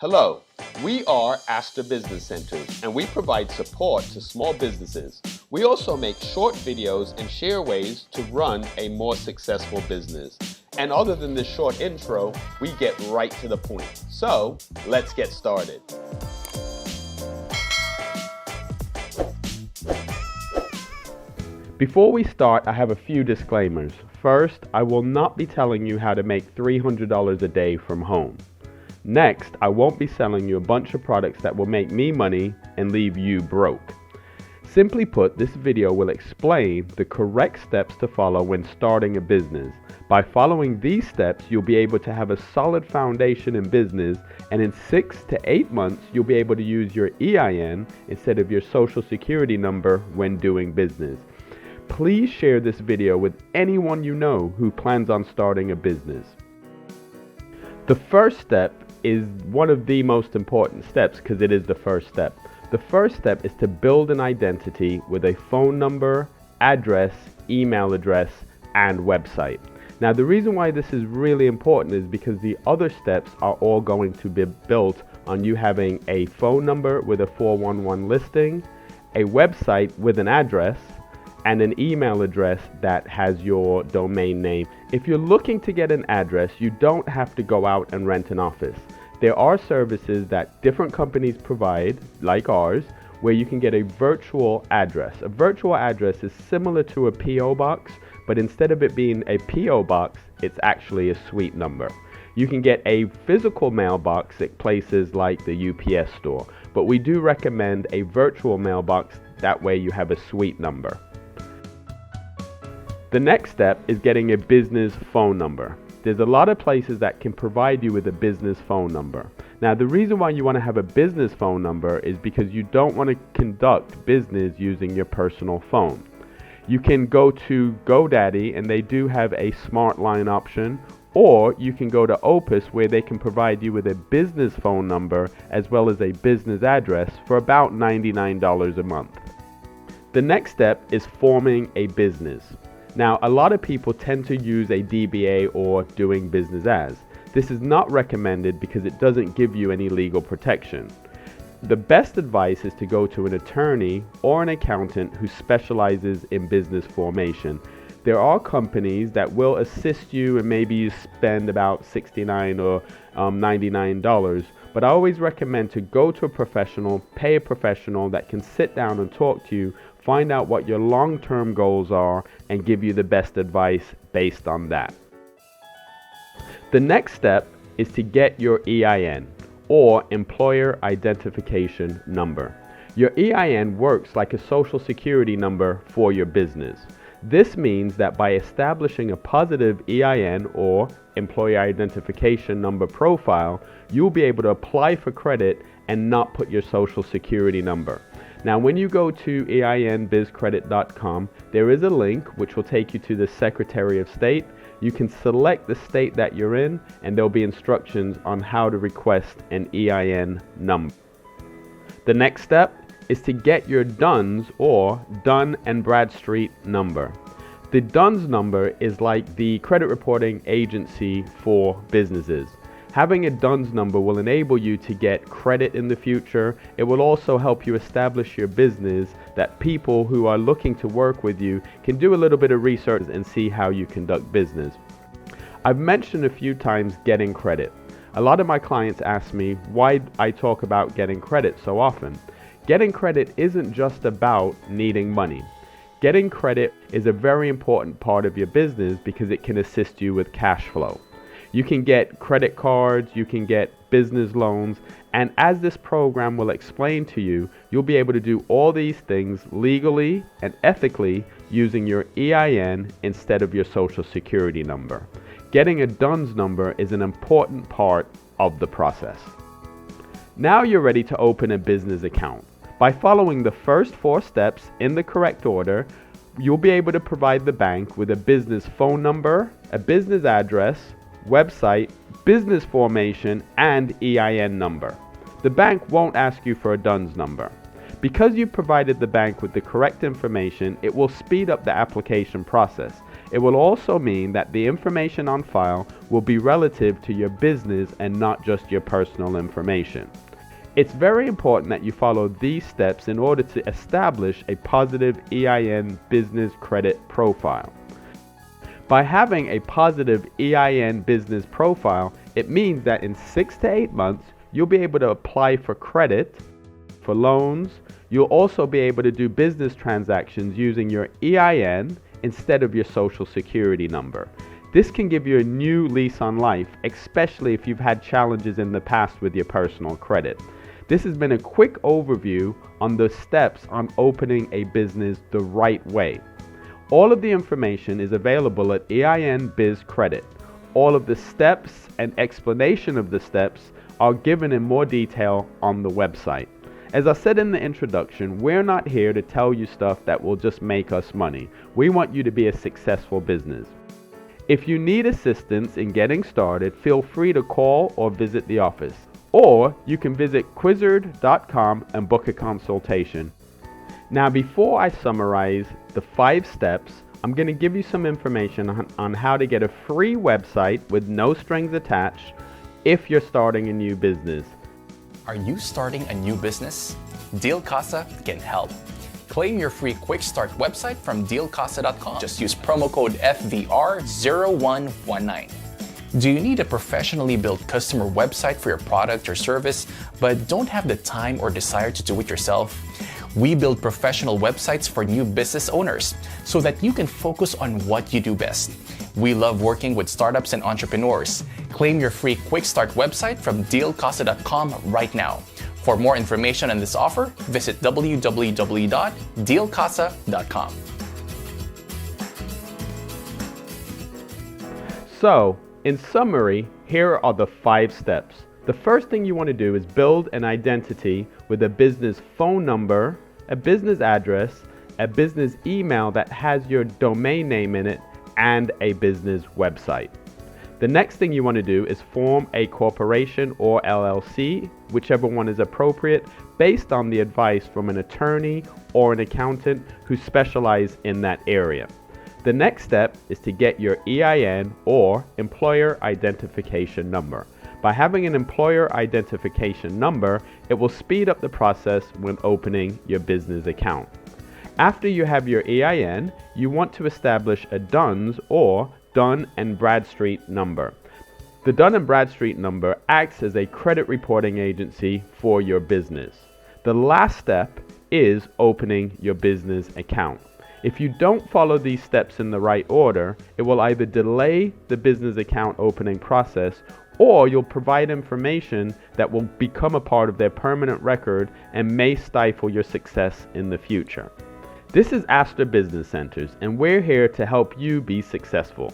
Hello, we are Astor Business Centers, and we provide support to small businesses. We also make short videos and share ways to run a more successful business. And other than this short intro, we get right to the point. So, let's get started. Before we start, I have a few disclaimers. First, I will not be telling you how to make $300 a day from home. Next, I won't be selling you a bunch of products that will make me money and leave you broke. Simply put, this video will explain the correct steps to follow when starting a business. By following these steps, you'll be able to have a solid foundation in business, and in 6 to 8 months, you'll be able to use your EIN instead of your social security number when doing business. Please share this video with anyone you know who plans on starting a business. The first step is one of the most important steps because it is the first step. The first step is to build an identity with a phone number, address, email address, and website. Now, the reason why this is really important is because the other steps are all going to be built on you having a phone number with a 411 listing, a website with an address, and an email address that has your domain name. If you're looking to get an address, you don't have to go out and rent an office. There are services that different companies provide, like ours, where you can get a virtual address. A virtual address is similar to a P.O. box, but instead of it being a P.O. box, it's actually a suite number. You can get a physical mailbox at places like the UPS store, but we do recommend a virtual mailbox. That way you have a suite number. The next step is getting a business phone number. There's a lot of places that can provide you with a business phone number. Now, the reason why you want to have a business phone number is because you don't want to conduct business using your personal phone. You can go to GoDaddy and they do have a smart line option, or you can go to Opus where they can provide you with a business phone number as well as a business address for about $99 a month. The next step is forming a business. Now, a lot of people tend to use a DBA or doing business as. This is not recommended because it doesn't give you any legal protection. The best advice is to go to an attorney or an accountant who specializes in business formation. There are companies that will assist you, and maybe you spend about $69 or $99. But I always recommend to go to a professional, pay a professional that can sit down and talk to you, find out what your long-term goals are, and give you the best advice based on that. The next step is to get your EIN, or Employer Identification Number. Your EIN works like a social security number for your business. This means that by establishing a positive EIN or Employer Identification Number profile, you'll be able to apply for credit and not put your social security number. Now, when you go to EIN.Bizcredit.com, there is a link which will take you to the Secretary of State. You can select the state that you're in, and there'll be instructions on how to request an EIN number. The next step is to get your DUNS or Dun Bradstreet number. The DUNS number is like the credit reporting agency for businesses. Having a DUNS number will enable you to get credit in the future. It will also help you establish your business that people who are looking to work with you can do a little bit of research and see how you conduct business. I've mentioned a few times getting credit. A lot of my clients ask me why I talk about getting credit so often. Getting credit isn't just about needing money. Getting credit is a very important part of your business because it can assist you with cash flow. You can get credit cards, you can get business loans, and as this program will explain to you, you'll be able to do all these things legally and ethically using your EIN instead of your social security number. Getting a DUNS number is an important part of the process. Now you're ready to open a business account. By following the first 4 steps in the correct order, you'll be able to provide the bank with a business phone number, a business address, website, business formation, and EIN number. The bank won't ask you for a DUNS number. Because you've provided the bank with the correct information, it will speed up the application process. It will also mean that the information on file will be relative to your business and not just your personal information. It's very important that you follow these steps in order to establish a positive EIN business credit profile. By having a positive EIN business profile, it means that in 6 to 8 months, you'll be able to apply for credit, for loans. You'll also be able to do business transactions using your EIN instead of your social security number. This can give you a new lease on life, especially if you've had challenges in the past with your personal credit. This has been a quick overview on the steps on opening a business the right way. All of the information is available at EIN Biz Credit. All of the steps and explanation of the steps are given in more detail on the website. As I said in the introduction, we're not here to tell you stuff that will just make us money. We want you to be a successful business. If you need assistance in getting started, feel free to call or visit the office. Or you can visit Quizzard.com and book a consultation. Now, before I summarize the 5 steps, I'm going to give you some information on how to get a free website with no strings attached if you're starting a new business. Are you starting a new business? Deal Casa can help. Claim your free Quick Start website from DealCasa.com. Just use promo code FVR0119. Do you need a professionally built customer website for your product or service, but don't have the time or desire to do it yourself? We build professional websites for new business owners so that you can focus on what you do best. We love working with startups and entrepreneurs. Claim your free Quick Start website from DealCasa.com right now. For more information on this offer, visit www.DealCasa.com. So, in summary, here are the 5 steps. The first thing you want to do is build an identity with a business phone number, a business address, a business email that has your domain name in it, and a business website. The next thing you want to do is form a corporation or LLC, whichever one is appropriate, based on the advice from an attorney or an accountant who specialize in that area. The next step is to get your EIN or Employer Identification Number. By having an Employer Identification Number, it will speed up the process when opening your business account. After you have your EIN, you want to establish a DUNS or Dun Bradstreet number. The Dun Bradstreet number acts as a credit reporting agency for your business. The last step is opening your business account. If you don't follow these steps in the right order, it will either delay the business account opening process, or you'll provide information that will become a part of their permanent record and may stifle your success in the future. This is Astor Business Centers, and we're here to help you be successful.